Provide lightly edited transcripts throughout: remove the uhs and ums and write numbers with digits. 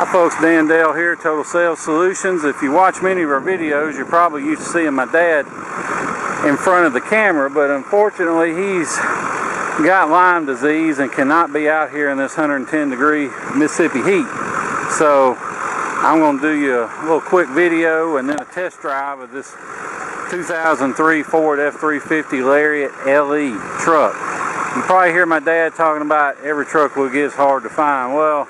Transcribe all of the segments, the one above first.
Hi folks, Dan Dale here, Total Sales Solutions. If you watch many of our videos, you're probably used to seeing my dad in front of the camera, but unfortunately he's got Lyme disease and cannot be out here in this 110-degree Mississippi heat. So I'm going to do you a little quick video and then a test drive of this 2003 Ford F350 Lariat LE truck. You probably hear my dad talking about every truck we get is hard to find. Well,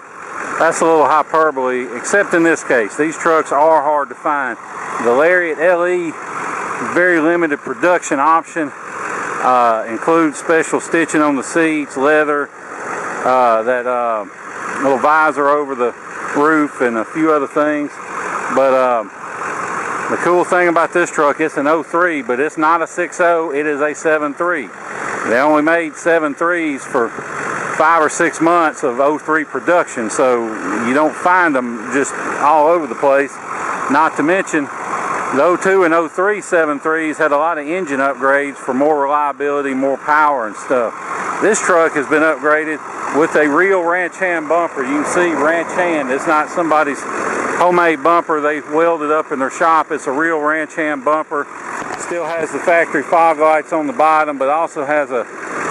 that's a little hyperbole, except in this case. These trucks are hard to find. The Lariat LE, very limited production option, includes special stitching on the seats, leather, that little visor over the roof, and a few other things. But the cool thing about this truck, it's an 03, but it's not a 6.0, it is a 7.3. They only made 7.3s for 5 or 6 months of 03 production, so you don't find them just all over the place. Not to mention, the 02 and 03 7.3s had a lot of engine upgrades for more reliability, more power and stuff. This truck has been upgraded with a real ranch hand bumper. You can see ranch hand. It's not somebody's homemade bumper they welded up in their shop. It's a real ranch hand bumper. Still has the factory fog lights on the bottom, but also has a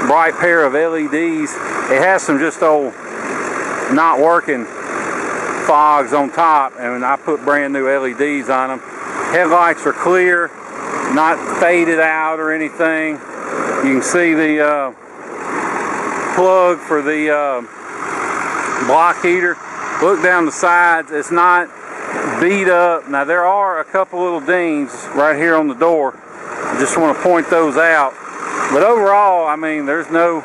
bright pair of LEDs. It has some just old not working fogs on top, and I put brand new LEDs on them. Headlights are clear, not faded out or anything. You can see the plug for the block heater. Look down the sides, it's not beat up. Now there are a couple little dings right here on the door. I just want to point those out. But overall, I mean, there's not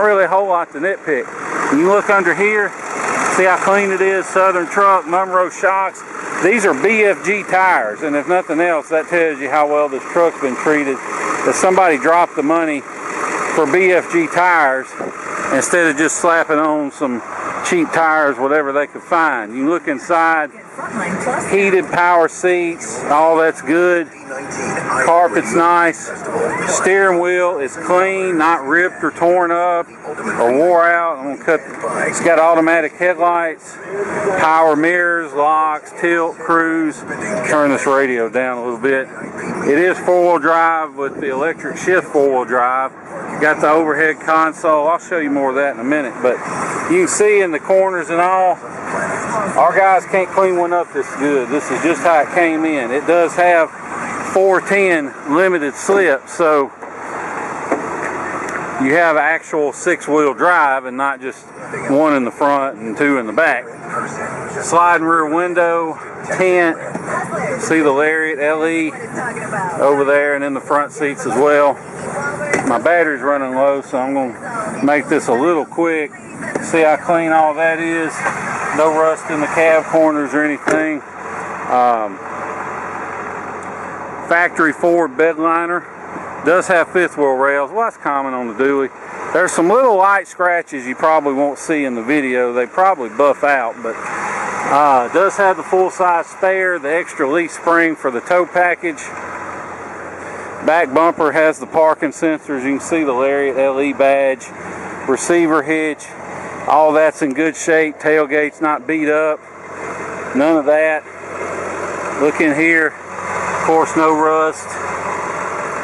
really a whole lot to nitpick. When you look under here, see how clean it is. Southern truck, Monroe shocks. These are BFG tires, and if nothing else, that tells you how well this truck's been treated. That somebody dropped the money for BFG tires instead of just slapping on some cheap tires, whatever they could find. You look inside, heated power seats, all that's good. Carpet's nice. Steering wheel is clean, not ripped or torn up or wore out. I'm gonna cut. It's got automatic headlights, power mirrors, locks, tilt, cruise. Turn this radio down a little bit. It is four-wheel drive with the electric shift four-wheel drive. Got the overhead console. I'll show you more of that in a minute. But you can see in the corners and all, our guys can't clean one up this good. This is just how it came in. It does have 410 limited slip, so you have actual 6-wheel drive and not just one in the front and 2 in the back. Sliding rear window, tent. See the Lariat LE over there and in the front seats as well. My battery's running low, so I'm going to make this a little quick. See how clean all that is. No rust in the cab corners or anything. Factory Ford bed liner. Does have 5th wheel rails. Well, that's common on the dually. There's some little light scratches you probably won't see in the video. They probably buff out, but does have the full-size spare, the extra leaf spring for the tow package. Back bumper has the parking sensors. You can see the Lariat LE badge. Receiver hitch. All that's in good shape. Tailgate's not beat up. None of that. Look in here. Of course, no rust.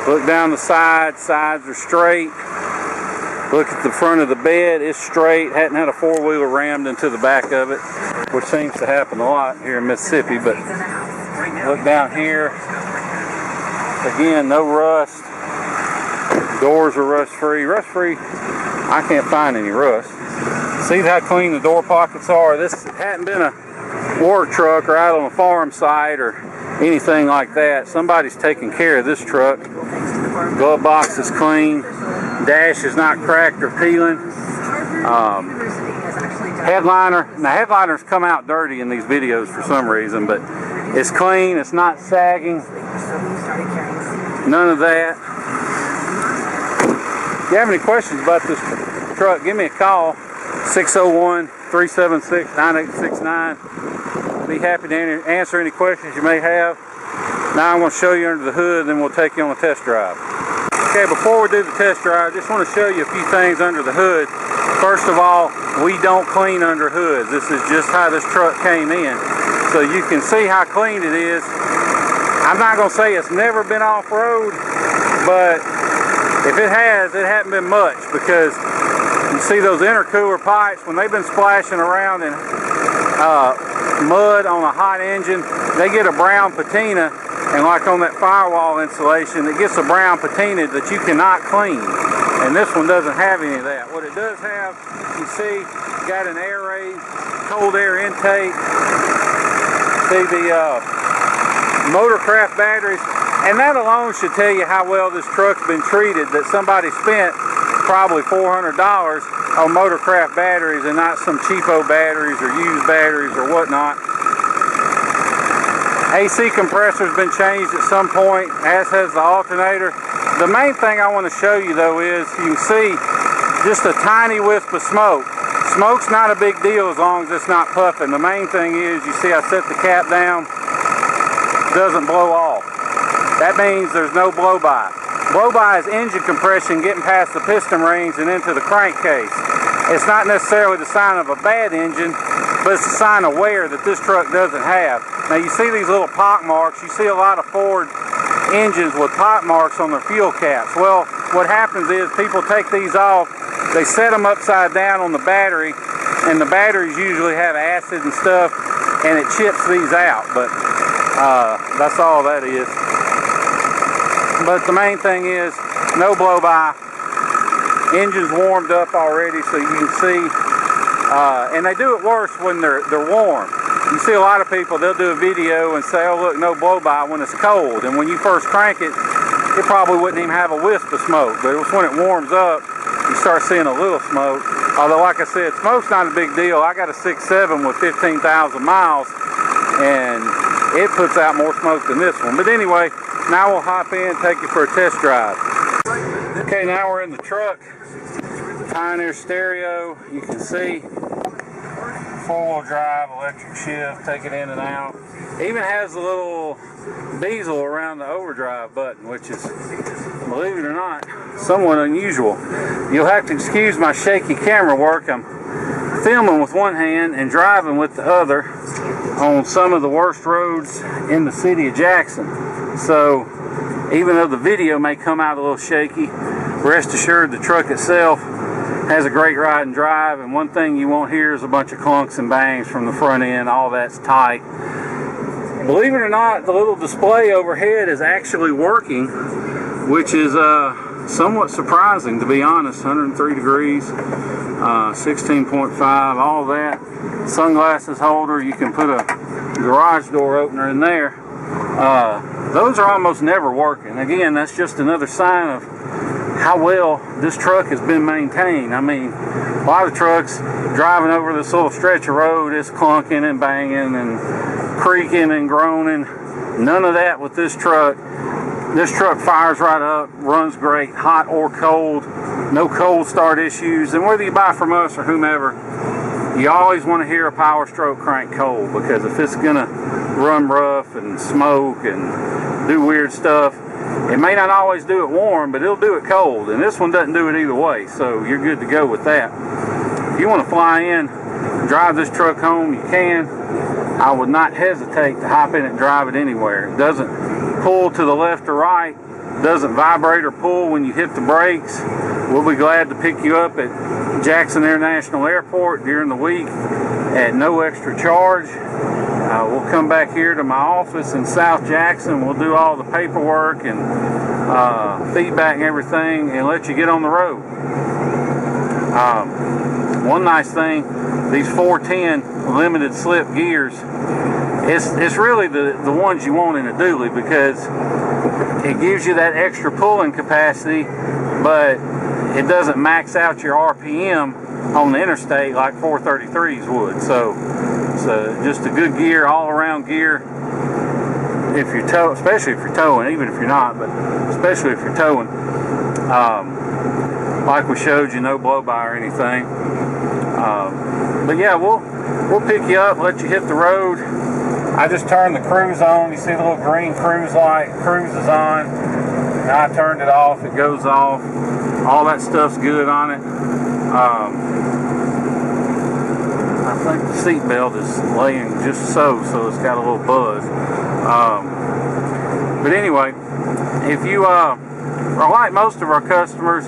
Look down the sides. Sides are straight. Look at the front of the bed. It's straight. Hadn't had a four-wheeler rammed into the back of it, which seems to happen a lot here in Mississippi. But look down here. Again, no rust. Doors are rust-free. Rust-free, I can't find any rust. See how clean the door pockets are? This hadn't been a work truck or out on a farm site or anything like that. Somebody's taking care of this truck. Glove box is clean. Dash is not cracked or peeling. Headliner. Now headliners come out dirty in these videos for some reason, but it's clean. It's not sagging. None of that. If you have any questions about this truck, give me a call. 601-376-9869. Be happy to answer any questions you may have. Now I'm going to show you under the hood, then we'll take you on a test drive. Okay, before we do the test drive, I just want to show you a few things under the hood. First of all, we don't clean under hoods. This is just how this truck came in. So you can see how clean it is. I'm not going to say it's never been off-road, but if it has, it hasn't been much, because you see those intercooler pipes, when they've been splashing around in mud on a hot engine, they get a brown patina, and like on that firewall insulation, it gets a brown patina that you cannot clean. And this one doesn't have any of that. What it does have, you see, got an air raid, cold air intake. See the Motorcraft batteries, and that alone should tell you how well this truck's been treated, that somebody spent probably $400 on Motorcraft batteries and not some cheapo batteries or used batteries or whatnot. AC compressor's been changed at some point, as has the alternator. The main thing I want to show you though is, you can see just a tiny wisp of smoke. Smoke's not a big deal as long as it's not puffing. The main thing is, you see I set the cap down, doesn't blow off. That means there's no blow-by. Blow-by is engine compression getting past the piston rings and into the crankcase. It's not necessarily the sign of a bad engine, but it's a sign of wear that this truck doesn't have. Now you see these little pock marks. You see a lot of Ford engines with pock marks on their fuel caps. Well, what happens is people take these off, they set them upside down on the battery, and the batteries usually have acid and stuff, and it chips these out. But that's all that is. But the main thing is, no blow-by. Engine's warmed up already, so you can see. And they do it worse when they're warm. You see a lot of people, they'll do a video and say, oh look, no blow-by, when it's cold. And when you first crank it, it probably wouldn't even have a wisp of smoke. But it's when it warms up, you start seeing a little smoke. Although, like I said, smoke's not a big deal. I got a 6.7 with 15,000 miles, and it puts out more smoke than this one. But anyway, now we'll hop in and take you for a test drive. Okay, now we're in the truck. Pioneer stereo, you can see. Four-wheel drive, electric shift, take it in and out. Even has a little bezel around the overdrive button, which is, believe it or not, somewhat unusual. You'll have to excuse my shaky camera work. I'm filming with one hand and driving with the other on some of the worst roads in the city of Jackson. So even though the video may come out a little shaky, rest assured the truck itself has a great ride and drive, and one thing you won't hear is a bunch of clunks and bangs from the front end. All that's tight. Believe it or not, the little display overhead is actually working, which is somewhat surprising, to be honest. 103 degrees, 16.5, all that. Sunglasses holder, you can put a garage door opener in there. Those are almost never working. Again, that's just another sign of how well this truck has been maintained. I mean, a lot of trucks driving over this little stretch of road, it's clunking and banging and creaking and groaning. None of that with this truck. This truck fires right up, runs great, hot or cold, no cold start issues. And whether you buy from us or whomever, you always want to hear a Power Stroke crank cold, because if it's gonna run rough and smoke and do weird stuff, it may not always do it warm, but it'll do it cold, and this one doesn't do it either way, so you're good to go with that. If you want to fly in, drive this truck home, you can. I would not hesitate to hop in and drive it anywhere. It doesn't pull to the left or right, doesn't vibrate or pull when you hit the brakes. We'll be glad to pick you up at Jackson International Airport during the week at no extra charge. We'll come back here to my office in South Jackson. We'll do all the paperwork and feedback and everything, and let you get on the road. One nice thing, these 410 limited slip gears, it's really the ones you want in a dually, because it gives you that extra pulling capacity, but it doesn't max out your RPM on the interstate like 433s would. So just a good gear, all-around gear. If you're especially if you're towing, even if you're not, but especially if you're towing. Like we showed you, no blow-by or anything. But yeah, we'll pick you up, let you hit the road. I just turned the cruise on. You see the little green cruise light? Cruise is on. Now I turned it off. It goes off. All that stuff's good on it. I think the seat belt is laying just so it's got a little buzz. But anyway, if you are like most of our customers,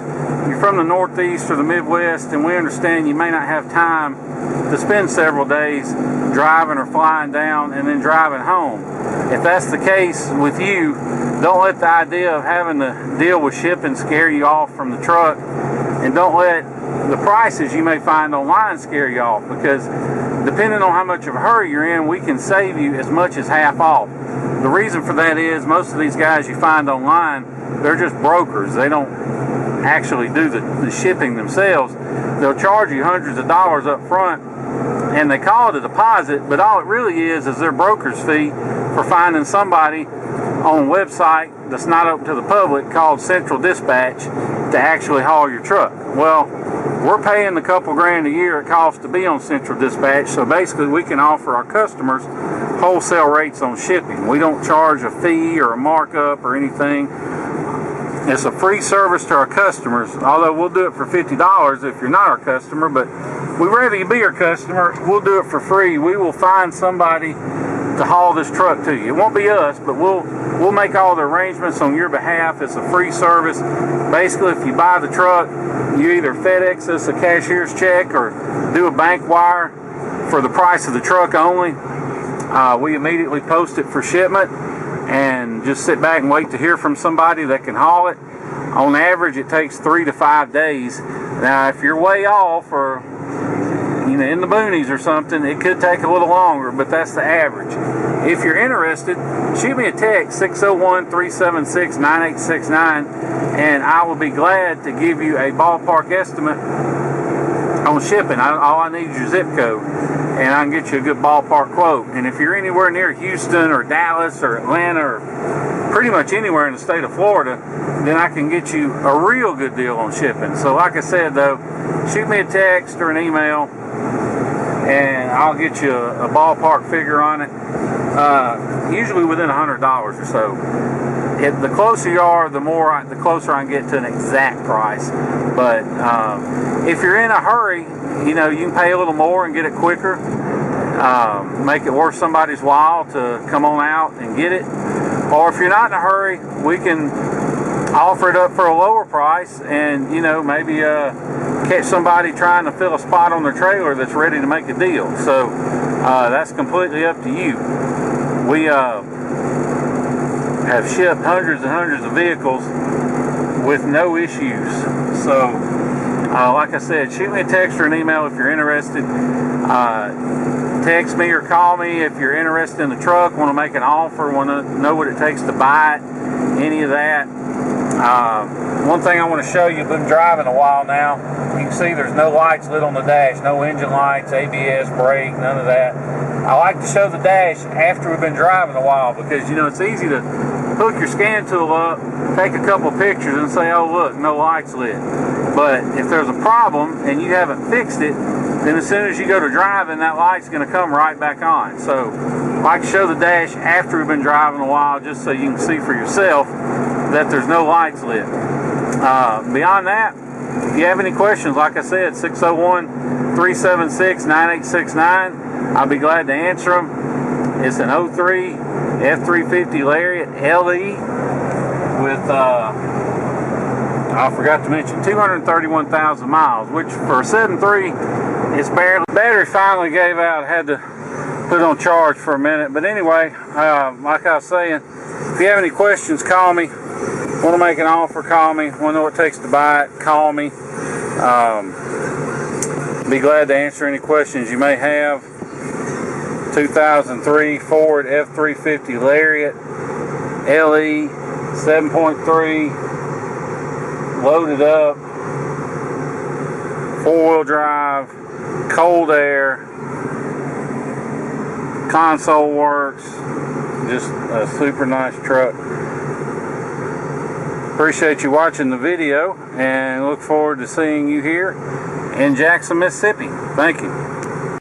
you're from the Northeast or the Midwest, and we understand you may not have time to spend several days driving or flying down and then driving home. If that's the case with you, don't let the idea of having to deal with shipping scare you off from the truck, and don't let the prices you may find online scare you off, because depending on how much of a hurry you're in, we can save you as much as half off. The reason for that is most of these guys you find online, they're just brokers. They don't actually do the shipping themselves. They'll charge you hundreds of dollars up front, and they call it a deposit, but all it really is their broker's fee for finding somebody on a website that's not open to the public called Central Dispatch to actually haul your truck. Well, we're paying the couple grand a year it costs to be on Central Dispatch, so basically we can offer our customers wholesale rates on shipping. We don't charge a fee or a markup or anything. It's a free service to our customers, although we'll do it for $50 if you're not our customer, but we'd rather you be our customer. We'll do it for free. We will find somebody to haul this truck to you. It won't be us, but we'll make all the arrangements on your behalf. It's a free service. Basically, if you buy the truck, you either FedEx us a cashier's check or do a bank wire for the price of the truck only. We immediately post it for shipment and just sit back and wait to hear from somebody that can haul it. On average, it takes 3 to 5 days. Now, if you're way off or in the boonies or something, it could take a little longer, but that's the average. If you're interested, shoot me a text, 601-376-9869, and I will be glad to give you a ballpark estimate on shipping. All I need is your zip code, and I can get you a good ballpark quote. And if you're anywhere near Houston or Dallas or Atlanta or pretty much anywhere in the state of Florida, then I can get you a real good deal on shipping. So like I said though, shoot me a text or an email, and I'll get you a ballpark figure on it, usually within $100 or so. The closer you are, the closer I can get to an exact price. But if you're in a hurry, you can pay a little more and get it quicker. Make it worth somebody's while to come on out and get it. Or if you're not in a hurry, we can offer it up for a lower price, and maybe catch somebody trying to fill a spot on their trailer that's ready to make a deal. So that's completely up to you. We have shipped hundreds and hundreds of vehicles with no issues. So like I said, shoot me a text or an email if you're interested. Text me or call me if you're interested in the truck, want to make an offer, want to know what it takes to buy it, any of that. One thing I want to show you, I've been driving a while now. You can see there's no lights lit on the dash, no engine lights, ABS, brake, none of that. I like to show the dash after we've been driving a while, because it's easy to hook your scan tool up, take a couple pictures and say, oh look, no lights lit. But if there's a problem and you haven't fixed it, then as soon as you go to driving, that light's going to come right back on. So I like to show the dash after we've been driving a while, just so you can see for yourself that there's no lights lit. Beyond that, if you have any questions, like I said, 601-376-9869. I'll be glad to answer them. It's an 03 F350 Lariat LE with, I forgot to mention, 231,000 miles, which for a 7.3, it's barely. Battery finally gave out. I had to put it on charge for a minute. But anyway, like I was saying, if you have any questions, call me. Want to make an offer, call me. Want to know what it takes to buy it, call me. Be glad to answer any questions you may have. 2003 Ford F350 Lariat LE 7.3, loaded up, 4-wheel drive, cold air, console works, just a super nice truck. Appreciate you watching the video, and look forward to seeing you here in Jackson, Mississippi. Thank you.